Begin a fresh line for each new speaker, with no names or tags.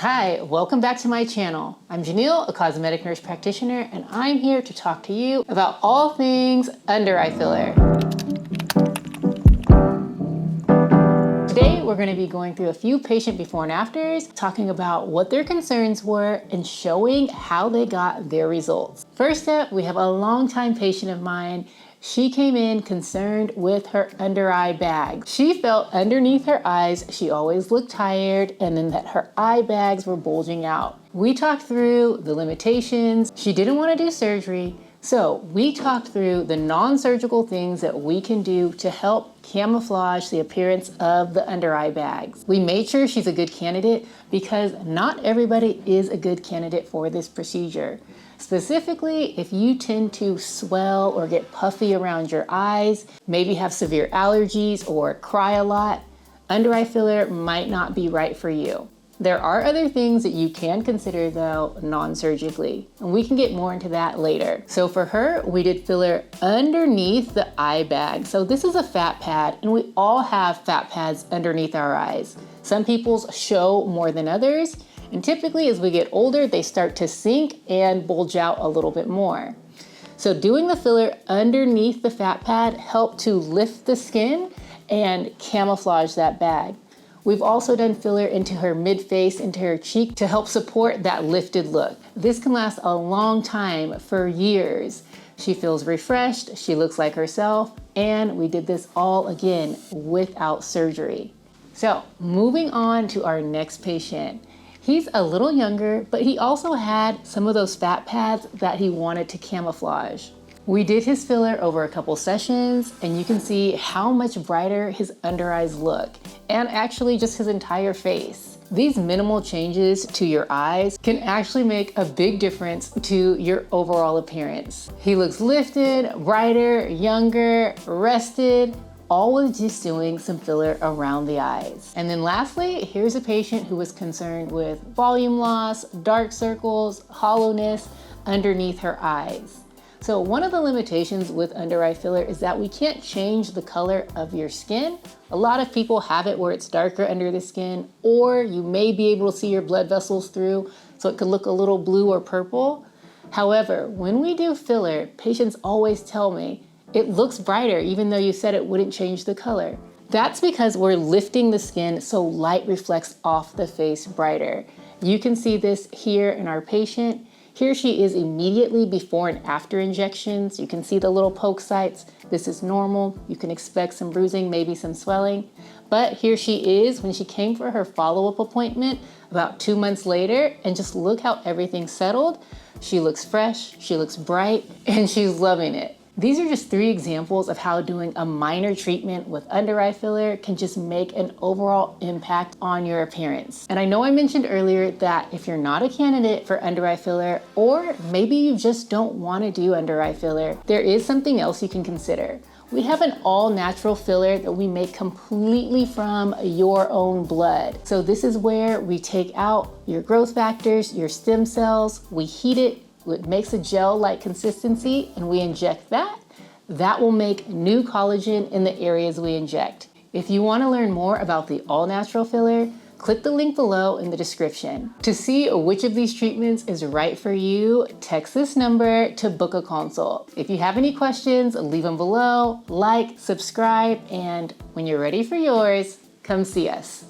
Hi, welcome back to my channel. I'm Janelle, a cosmetic nurse practitioner, and I'm here to talk to you about all things under eye filler. Today, we're going to be going through a few patient before and afters, talking about what their concerns were and showing how they got their results. First up, we have a longtime patient of mine. She came in concerned with her under eye bag. She felt underneath her eyes, she always looked tired, and then that her eye bags were bulging out. We talked through the limitations. She didn't want to do surgery, so we talked through the non-surgical things that we can do to help camouflage the appearance of the under eye bags. We made sure she's a good candidate because not everybody is a good candidate for this procedure. Specifically, if you tend to swell or get puffy around your eyes, maybe have severe allergies or cry a lot, under eye filler might not be right for you. There are other things that you can consider though non-surgically, and we can get more into that later. So for her, we did filler underneath the eye bag. So this is a fat pad, and we all have fat pads underneath our eyes. Some people's show more than others, and typically as we get older, they start to sink and bulge out a little bit more. So doing the filler underneath the fat pad helped to lift the skin and camouflage that bag. We've also done filler into her mid-face, into her cheek to help support that lifted look. This can last a long time, for years. She feels refreshed, she looks like herself, and we did this all again without surgery. So moving on to our next patient. He's a little younger, but he also had some of those fat pads that he wanted to camouflage. We did his filler over a couple sessions, and you can see how much brighter his under eyes look, and actually just his entire face. These minimal changes to your eyes can actually make a big difference to your overall appearance. He looks lifted, brighter, younger, rested, all with just doing some filler around the eyes. And then lastly, here's a patient who was concerned with volume loss, dark circles, hollowness underneath her eyes. So one of the limitations with under eye filler is that we can't change the color of your skin. A lot of people have it where it's darker under the skin, or you may be able to see your blood vessels through, so it could look a little blue or purple. However, when we do filler, patients always tell me, it looks brighter even though you said it wouldn't change the color. That's because we're lifting the skin so light reflects off the face brighter. You can see this here in our patient. Here she is immediately before and after injections. You can see the little poke sites. This is normal. You can expect some bruising, maybe some swelling. But here she is when she came for her follow-up appointment about 2 months later, and just look how everything settled. She looks fresh, she looks bright, and she's loving it. These are just 3 examples of how doing a minor treatment with under eye filler can just make an overall impact on your appearance. And I know I mentioned earlier that if you're not a candidate for under eye filler, or maybe you just don't want to do under eye filler, there is something else you can consider. We have an all-natural filler that we make completely from your own blood. So this is where we take out your growth factors, your stem cells, we heat it, it makes a gel-like consistency, and we inject that. That will make new collagen in the areas we inject. If you want to learn more about the all-natural filler, click the link below in the description. To see which of these treatments is right for you, text this number to book a consult. If you have any questions, leave them below, like, subscribe, and when you're ready for yours, come see us.